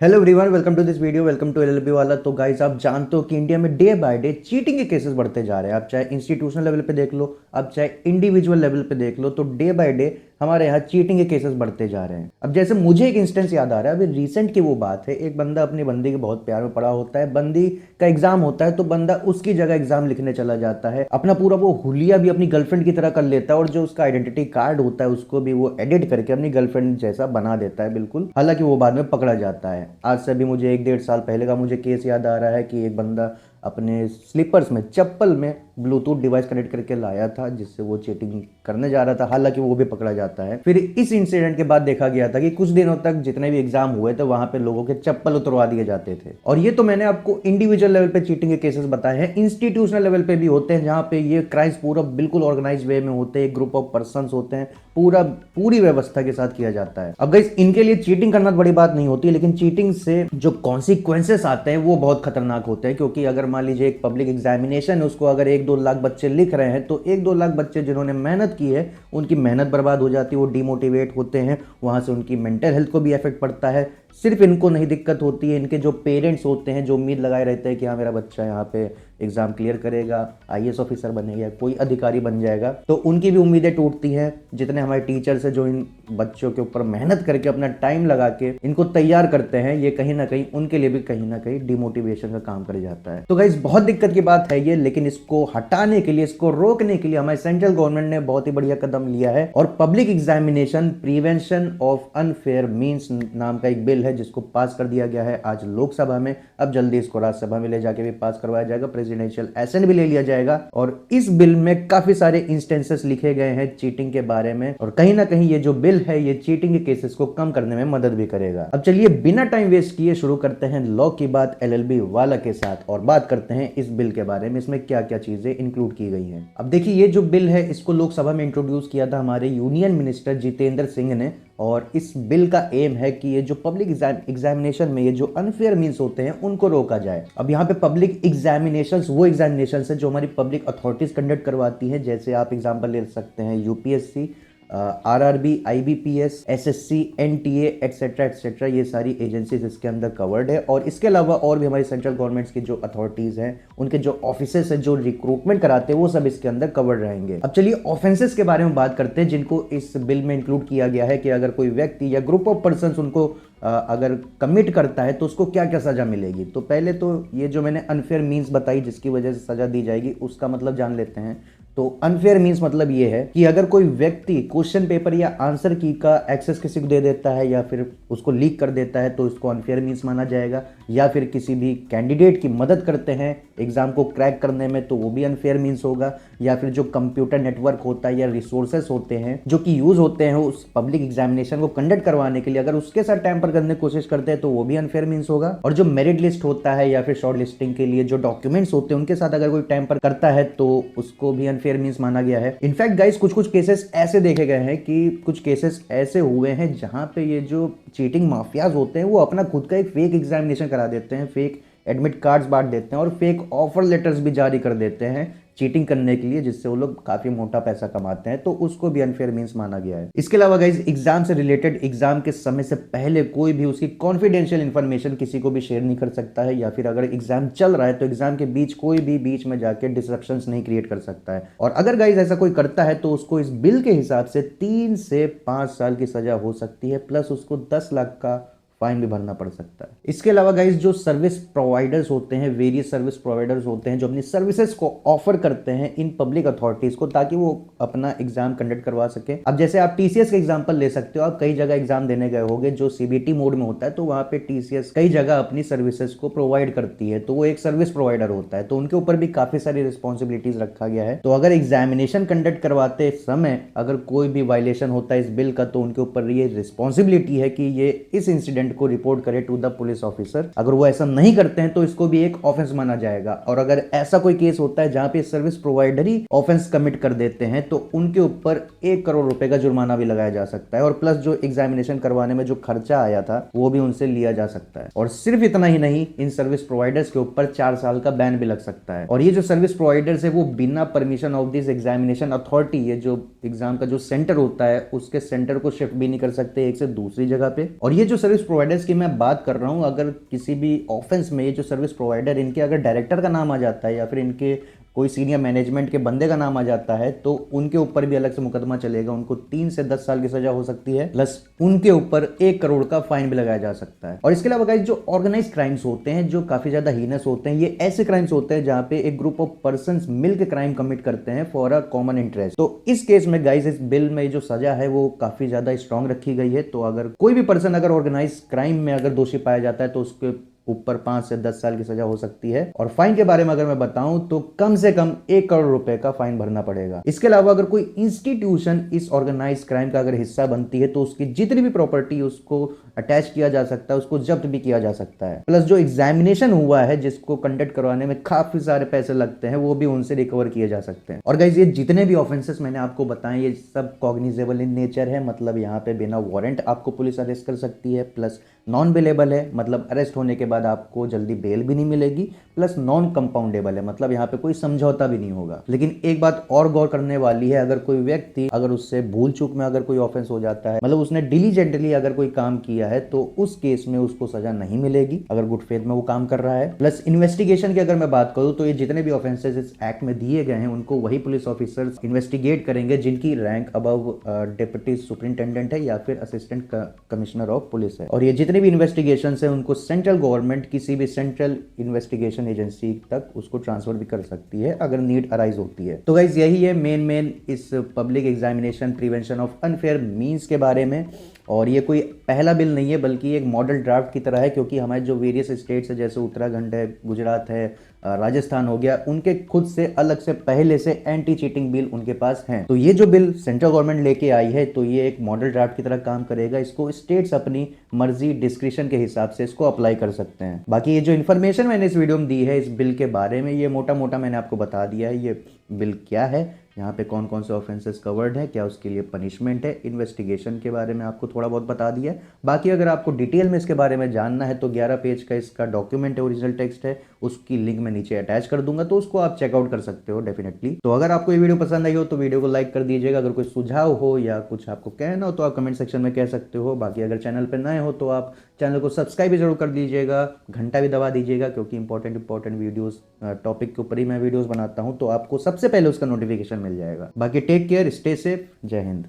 Hello everyone, welcome to this video. Welcome to LLB वाला। तो guys, आप जानते हो कि इंडिया में डे बाय डे चीटिंग के केसेस बढ़ते जा रहे हैं। आप चाहे इंस्टीट्यूशनल लेवल पे देख लो, आप चाहे इंडिविजुअल लेवल पे देख लो, तो डे बाय डे हमारे यहाँ चीटिंग के केसेस बढ़ते जा रहे हैं। अब जैसे मुझे एक इंस्टेंस याद आ रहा है, अभी रिसेंट की वो बात है। एक बंदा अपनी बंदी के बहुत प्यार में पड़ा होता है, बंदी का एग्जाम होता है, तो बंदा उसकी जगह एग्जाम लिखने चला जाता है, अपना पूरा वो हुलिया भी अपनी गर्लफ्रेंड की तरह कर लेता है, और जो उसका आइडेंटिटी कार्ड होता है उसको भी वो एडिट करके अपनी गर्लफ्रेंड जैसा बना देता है बिल्कुल। हालांकि वो बाद में पकड़ा जाता है। आज से भी मुझे 1-1.5 साल पहले का मुझे केस याद आ रहा है कि एक बंदा अपने स्लीपर्स में, चप्पल में ब्लूटूथ डिवाइस कनेक्ट करके लाया था, जिससे वो चीटिंग करने जा रहा था। हालांकि वो भी पकड़ा जाता है। फिर इस इंसिडेंट के बाद देखा गया था कि कुछ दिनों तक जितने भी एग्जाम हुए थे वहां पे लोगों के चप्पल उतरवा दिए जाते थे। और ये तो मैंने आपको इंडिविजुअल लेवल पे चीटिंग के केसेस बताए हैं। इंस्टीट्यूशनल लेवल पे भी होते हैं, जहां पे ये क्राइम्स पूरा बिल्कुल ऑर्गेनाइज वे में होते हैं। एक ग्रुप ऑफ पर्सन होते हैं, पूरी व्यवस्था के साथ किया जाता है। अब गाइस, इनके लिए चीटिंग करना बड़ी बात नहीं होती, लेकिन चीटिंग से जो कॉन्सिक्वेंसेस आते हैं वो बहुत खतरनाक होते हैं। क्योंकि अगर मान लीजिए एक पब्लिक एग्जामिनेशन है, उसको अगर 1-2 लाख बच्चे लिख रहे हैं, तो 1-2 लाख बच्चे जिन्होंने मेहनत की है उनकी मेहनत बर्बाद हो जाती है, वो डिमोटिवेट होते हैं, वहां से उनकी मेंटल हेल्थ को भी इफेक्ट पड़ता है। सिर्फ इनको नहीं दिक्कत होती है, इनके जो पेरेंट्स होते हैं, जो उम्मीद लगाए रहते हैं कि हाँ मेरा बच्चा यहाँ पे एग्जाम क्लियर करेगा, आईएएस ऑफिसर बनेगा, कोई अधिकारी बन जाएगा, तो उनकी भी उम्मीदें टूटती हैं। जितने हमारे टीचर्स हैं जो इन बच्चों के ऊपर मेहनत करके अपना टाइम लगा के इनको तैयार करते हैं, ये कहीं ना कहीं उनके लिए भी कहीं ना कहीं डिमोटिवेशन का काम कर जाता है। तो गाइस, बहुत दिक्कत की बात है ये, लेकिन इसको हटाने के लिए, इसको रोकने के लिए हमारे सेंट्रल गवर्नमेंट ने बहुत ही बढ़िया कदम लिया है, और public examination prevention of unfair means नाम का एक बिल है, जिसको पास कर दिया गया है आज लोकसभा में। अब जल्दी इसको राज्यसभा में ले जाके भी पास करवाया जाएगा, प्रेसिडेंशियल एसेंट भी ले लिया जाएगा। और इस बिल में काफी सारे इंस्टेंसेस लिखे गए हैं चीटिंग के बारे में, और कहीं ना कहीं ये जो बिल है ये चीटिंग के केसेस को कम करने में मदद भी करेगा। अब चलिए बिना टाइम वेस्ट किए शुरू करते हैं लॉ की बात एलएलबी वाला के साथ, और बात करते हैं इस बिल के बारे में, इसमें क्या क्या चीजें इंक्लूड की गई हैं। अब देखिए, ये जो बिल है इसको लोकसभा में इंट्रोड्यूस किया था हमारे यूनियन मिनिस्टर जितेंद्र सिंह ने, और इस बिल का एम है कि ये जो पब्लिक एग्जामिनेशन में ये जो अनफेयर मीन्स होते हैं उनको रोका जाए। अब यहाँ पे पब्लिक एग्जामिनेशंस वो एग्जामिनेशंस है जो हमारी पब्लिक अथॉरिटीज कंडक्ट करवाती है। जैसे आप एग्जांपल ले सकते हैं UPSC, RRB, IBPS, SSC, NTA etcetera etcetera, ये सारी एजेंसीज इसके अंदर कवर्ड है। और इसके अलावा और भी हमारी सेंट्रल गवर्नमेंट्स की जो अथॉरिटीज हैं, उनके जो ऑफिसेस हैं जो रिक्रूटमेंट कराते हैं, वो सब इसके अंदर कवर्ड रहेंगे। अब चलिए ऑफेंसेस के बारे में बात करते हैं जिनको इस बिल में इंक्लूड किया गया है, कि अगर कोई व्यक्ति या ग्रुप ऑफ पर्सन उनको अगर कमिट करता है तो उसको क्या क्या सजा मिलेगी। तो पहले तो ये जो मैंने अनफेयर मीन्स बताई जिसकी वजह से सजा दी जाएगी, उसका मतलब जान लेते हैं। तो अनफेयर मीन्स मतलब ये है कि अगर कोई व्यक्ति क्वेश्चन पेपर या आंसर की का एक्सेस किसी को दे देता है या फिर उसको लीक कर देता है, तो इसको अनफेयर मीन्स माना जाएगा। या फिर किसी भी कैंडिडेट की मदद करते हैं एग्जाम को क्रैक करने में, तो वो भी अनफेयर मीन्स होगा। या फिर जो कंप्यूटर नेटवर्क होता है या रिसोर्सेस होते हैं जो कि यूज होते हैं उस पब्लिक एग्जामिनेशन को कंडक्ट करवाने के लिए, अगर उसके साथ टैंपर करने की कोशिश करते हैं तो वो भी अनफेयर मीन्स होगा। और जो मेरिट लिस्ट होता है या फिर शॉर्ट लिस्टिंग के लिए जो डॉक्यूमेंट्स होते हैं उनके साथ अगर कोई टैंपर करता है तो उसको भी अनफेयर मीन्स माना गया है। इनफैक्ट गाइस, कुछ केसेस ऐसे देखे गए हैं कि कुछ केसेस ऐसे हुए हैं जहां पे ये जो चीटिंग माफियाज होते हैं वो अपना खुद का एक फेक एग्जामिनेशन करा देते हैं, फेक एडमिट कार्ड्स बांट देते हैं और फेक ऑफर लेटर्स भी जारी कर देते हैं चीटिंग करने के लिए, जिससे वो लोग काफी मोटा पैसा कमाते हैं। तो उसको भी अनफेयर मीन्स माना गया है। इसके अलावा गाइस, एग्जाम से रिलेटेड एग्जाम के समय से पहले कोई भी उसकी कॉन्फिडेंशियल इंफॉर्मेशन किसी को भी शेयर नहीं कर सकता है, या फिर अगर एग्जाम चल रहा है तो एग्जाम के बीच कोई भी बीच में जाके डिस्ट्रप्शंस नहीं क्रिएट कर सकता है। और अगर गाइस ऐसा कोई करता है तो उसको इस बिल के हिसाब से 3 से 5 साल की सजा हो सकती है, प्लस उसको 10 लाख का फाइन भी भरना पड़ सकता है। इसके अलावा गाइस, जो सर्विस प्रोवाइडर्स होते हैं, वेरियस सर्विस प्रोवाइडर्स होते हैं जो अपनी सर्विसेज को ऑफर करते हैं इन पब्लिक अथॉरिटीज को, ताकि वो अपना एग्जाम कंडक्ट करवा सके। अब जैसे आप टीसीएस का एग्जांपल ले सकते हो, आप कई जगह एग्जाम देने गए होंगे जो सीबीटी मोड में होता है, तो वहां पे टीसीएस कई जगह अपनी सर्विसेज को प्रोवाइड करती है, तो वो एक सर्विस प्रोवाइडर होता है, तो उनके ऊपर भी काफी सारी रिस्पॉन्सिबिलिटीज रखा गया है। तो अगर एग्जामिनेशन कंडक्ट करवाते समय अगर कोई भी वायलेशन होता है इस बिल का, तो उनके ऊपर ये रिस्पॉन्सिबिलिटी है कि ये इस इंसिडेंट को रिपोर्ट करे टू द पुलिस ऑफिसर। अगर वो ऐसा नहीं करते हैं तो इसको भी एक ऑफेंस माना जाएगा। और अगर ऐसा कोई केस होता है जहां पे सर्विस प्रोवाइडर ही ऑफेंस कमिट कर देते हैं, तो उनके ऊपर 1 करोड़ रुपए का जुर्माना भी लगाया जा सकता है, और प्लस जो एग्जामिनेशन करवाने में जो खर्चा आया था वो भी उनसे लिया जा सकता है। और सिर्फ इतना ही नहीं, इन सर्विस प्रोवाइडर्स के ऊपर 4 साल का बैन भी लग सकता है। और ये जो सर्विस प्रोवाइडर्स है वो बिना permission of this examination authority, ये जो एग्जाम का जो सेंटर होता है उसके सेंटर को शिफ्ट भी नहीं कर सकते एक से दूसरी जगह पे। और ये जो सर्विस प्रोवाइडर्स की मैं बात कर रहा हूँ, अगर किसी भी ऑफेंस में ये जो सर्विस प्रोवाइडर इनके अगर डायरेक्टर का नाम आ जाता है या फिर इनके कोई सीनियर मैनेजमेंट के बंदे का नाम आ जाता है तो उनके ऊपर भी अलग से मुकदमा चलेगा। उनको 3 से 10 साल की सजा हो सकती है, प्लस उनके ऊपर 1 करोड़ का फाइन भी लगाया जा सकता है। और इसके अलावा गाइस जो ऑर्गेनाइज क्राइम्स होते हैं, जो काफी ज्यादा हीनस होते हैं, ये ऐसे क्राइम्स होते हैं जहां पे एक ग्रुप ऑफ पर्संस मिलकर क्राइम कमिट करते हैं फॉर अ कॉमन इंटरेस्ट। तो इस केस में गाइस इस बिल में जो सजा है वो काफी ज्यादा स्ट्रांग रखी गई है। तो अगर कोई भी पर्सन अगर ऑर्गेनाइज क्राइम में अगर दोषी पाया जाता है तो उसके ऊपर 5 से 10 साल की सजा हो सकती है। और फाइन के बारे में अगर मैं बताऊं तो कम से कम 1 करोड़ रुपए का फाइन भरना पड़ेगा। इसके अलावा अगर कोई इंस्टीट्यूशन इस ऑर्गेनाइज क्राइम का अगर हिस्सा बनती है तो उसकी जितनी भी प्रॉपर्टी उसको अटैच किया जा सकता है, उसको जब्त भी किया जा सकता है। प्लस जो एग्जामिनेशन हुआ है जिसको कंडक्ट करवाने में काफी सारे पैसे लगते हैं वो भी उनसे रिकवर किए जा सकते हैं। और गाइज ये जितने भी ऑफेंसेस मैंने आपको बताए ये सब कॉग्निजेबल इन नेचर है, मतलब यहाँ पे बिना वारंट आपको पुलिस अरेस्ट कर सकती है। प्लस नॉन बेलेबल है, मतलब अरेस्ट होने के बाद आपको जल्दी बेल भी नहीं मिलेगी। प्लस नॉन कंपाउंडेबल है, मतलब यहाँ पे कोई समझौता भी नहीं होगा। लेकिन एक बात और गौर करने वाली है, अगर कोई व्यक्ति अगर उससे भूल चूक में अगर कोई ऑफेंस हो जाता है, मतलब उसने डिलीजेंटली अगर कोई काम किया है तो उस केस में उसको सजा नहीं मिलेगी अगर गुड फेथ में वो काम कर रहा है। प्लस इन्वेस्टिगेशन की अगर मैं बात करूं तो ये जितने भी ऑफेंसेस इस एक्ट में दिए गए हैं उनको वही पुलिस ऑफिसर्स इन्वेस्टिगेट करेंगे जिनकी रैंक अबव डिप्टी सुपरिंटेंडेंट है या फिर असिस्टेंट कमिश्नर ऑफ पुलिस है। और ये जितने भी इन्वेस्टिगेशन है उनको सेंट्रल गवर्नमेंट किसी भी सेंट्रल इन्वेस्टिगेशन एजेंसी तक उसको ट्रांसफर भी कर सकती है अगर नीड अराइज होती है। तो गाइज यही है मेन इस public examination prevention of unfair means के बारे में। और ये कोई पहला बिल नहीं है बल्कि एक मॉडल ड्राफ्ट की तरह है, क्योंकि हमारे जो वेरियस स्टेट्स है जैसे उत्तराखंड है, गुजरात है, राजस्थान हो गया, उनके खुद से अलग से पहले से एंटी चीटिंग बिल उनके पास हैं। तो ये जो बिल सेंट्रल गवर्नमेंट लेके आई है तो ये एक मॉडल ड्राफ्ट की तरह काम करेगा। इसको स्टेट्स अपनी मर्जी डिस्क्रिप्शन के हिसाब से इसको अप्लाई कर सकते हैं। बाकी ये जो इन्फॉर्मेशन मैंने इस वीडियो में दी है इस बिल के बारे में, ये मोटा मोटा मैंने आपको बता दिया है ये बिल क्या है, यहाँ पे कौन कौन से ऑफेंसेस कवर्ड है, क्या उसके लिए पनिशमेंट है, इन्वेस्टिगेशन के बारे में आपको थोड़ा बहुत बता दिया है। बाकी अगर आपको डिटेल में इसके बारे में जानना है तो 11 पेज का इसका डॉक्यूमेंट है, ओरिजिनल टेक्स्ट है, उसकी लिंक मैं नीचे अटैच कर दूंगा तो उसको आप चेकआउट कर सकते हो डेफिनेटली। तो अगर आपको ये वीडियो पसंद आई हो तो वीडियो को लाइक कर दीजिएगा। अगर कोई सुझाव हो या कुछ आपको कहना हो तो आप कमेंट सेक्शन में कह सकते हो। बाकी अगर चैनल पर नए हो तो आप चैनल को सब्सक्राइब भी जरूर कर दीजिएगा, घंटा भी दबा दीजिएगा, क्योंकि इंपॉर्टेंट वीडियोस टॉपिक के ऊपर ही मैं वीडियोस बनाता हूं तो आपको सबसे पहले उसका नोटिफिकेशन मिल जाएगा। बाकी टेक केयर, स्टे सेफ, जय हिंद।